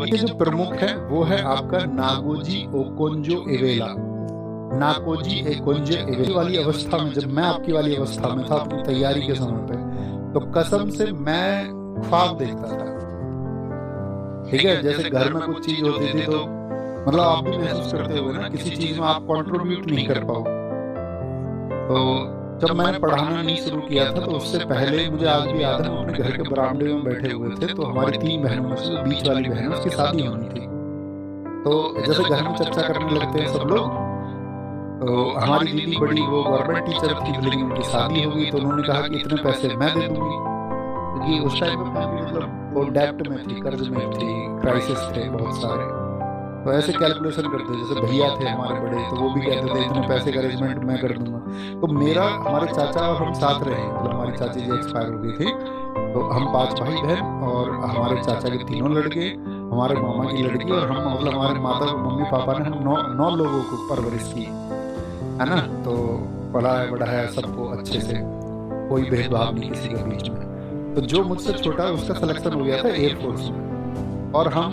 के जो प्रमुख है वो है आपका नागोजी ओकोंजो-इवेला। नागोजी ओकोंजो-इवेला वाली अवस्था में, जब मैं आपकी वाली अवस्था में था अपनी तैयारी के समय पे, तो कसम से मैं ख्वाब देखता था। ठीक है, जैसे घर में कुछ चीज होती थी तो मतलब आप भी महसूस करते होगे ना, किसी चीज में आप कंट्रीब्यूट नहीं कर पाओ। तो जब मैंने पढ़ाना नहीं शुरू किया था तो उससे पहले मुझे आज भी याद है, हम अपने घर के बरामदे में बैठे हुए थे, तो हमारी 3 बहनों में से जो बीच वाली बहन है उसकी शादी होनी थी। तो जैसे घर में चर्चा करने लगते हैं सब लोग, तो हमारी दीदी बड़ी, वो गवर्नमेंट टीचर थी, लेकिन उनकी शादी हो गई, तो उन्होंने कहा कि इतने पैसे मैं दे दूंगी, क्योंकि उस टाइम पे फैमिली मतलब वो डेब्ट में थी, कर्ज में थी, क्राइसिस थे बहुत सारे। तो ऐसे कैलकुलेशन करते, जैसे भैया थे हमारे बड़े, तो वो भी कहते थे इतने पैसे का अरेंजमेंट मैं कर दूंगा। तो मेरा, हमारे चाचा और हम साथ रहे, मतलब हमारी चाची जी एक्सपायर हो गई थी, तो हम 5 भाई बहन और हमारे चाचा के 3 लड़के, हमारे मामा की लड़की और हम, मतलब हमारे माता मम्मी पापा ने हम 9 लोगों को परवरिश की है ना। तो पढ़ाया बढ़ाया सबको अच्छे से, कोई भेदभाव नहीं किसी के बीच में। तो जो मुझसे छोटा है उसका सिलेक्शन हो गया था एयरफोर्स में, और हम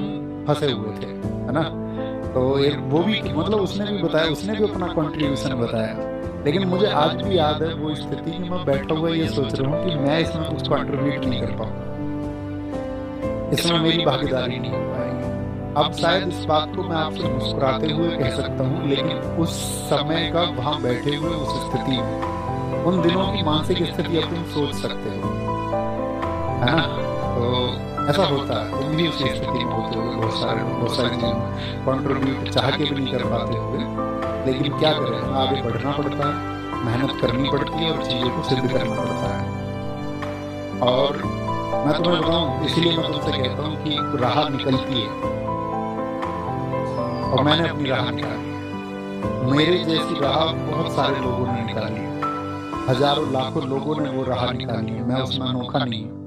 फंसे हुए थे, है ना। तो वो भी मतलब उसने भी बताया, उसने भी अपना कंट्रीब्यूशन बताया, लेकिन मुझे आज भी याद है वो स्थिति कि मैं बैठा हुआ ये सोच रहा हूँ कि मैं इसमें कुछ कंट्रीब्यूट नहीं कर पाऊंगा, इसमें मेरी भागीदारी नहीं हो पाएगी। अब शायद इस बात को मैं आपसे मुस्कुराते हुए कह सकता हूँ, लेकिन उस समय का वहां बैठे हुए उस स्थिति में, उन दिनों की मानसिक स्थिति अब तुम सोच सकते हो, है ना। तो ऐसा होता है, तुम भी उसी स्थिति में होते हो, बहुत सारी चीजों कंट्रीब्यूट चाह के भी नहीं कर पाते हुए, लेकिन क्या करें, आगे बढ़ना पड़ता है, मेहनत करनी पड़ती है और चीजों को सिद्ध करना पड़ता है। और मैं तुम्हें बताऊं, इसीलिए मैं तुमसे कहता हूँ कि राह निकलती है, और मैंने अपनी राह निकाली। मेरे जैसी राह बहुत सारे लोगों ने निकाली है, हजारों लाखों लोगों ने वो राह निकाली है, मैं उसमें अनोखा नहीं हूँ।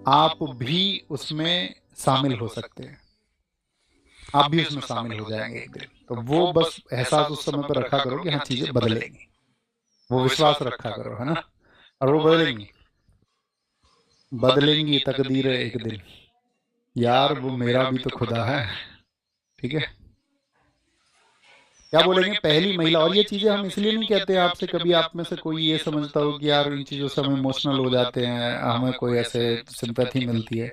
आप भी उसमें शामिल हो सकते हैं, आप भी उसमें शामिल हो जाएंगे एक दिन। तो वो बस एहसास उस समय पर रखा करो कि हाँ चीजें बदलेंगी, वो विश्वास रखा करो, है ना। और वो बदलेंगी, बदलेंगी तकदीरें एक दिन, यार वो मेरा भी तो खुदा है। ठीक है, क्या बोलेंगे, पहली महिला। और ये चीजें हम इसलिए नहीं कहते हैं आपसे, कभी आप में से कोई ये समझता हो कि यार इन चीजों से हम इमोशनल हो जाते हैं, हमें कोई ऐसे सिंपैथी मिलती है।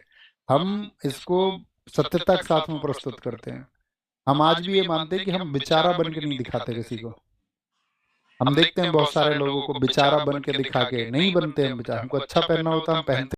हम इसको सत्यता के साथ में प्रस्तुत करते हैं। हम आज भी ये मानते हैं कि हम बेचारा बन के नहीं दिखाते किसी को। हम देखते हैं बहुत सारे लोगों को बेचारा बन के दिखा के नहीं बनते, हम बेचारा, हमको अच्छा पहनना होता है हम पहनते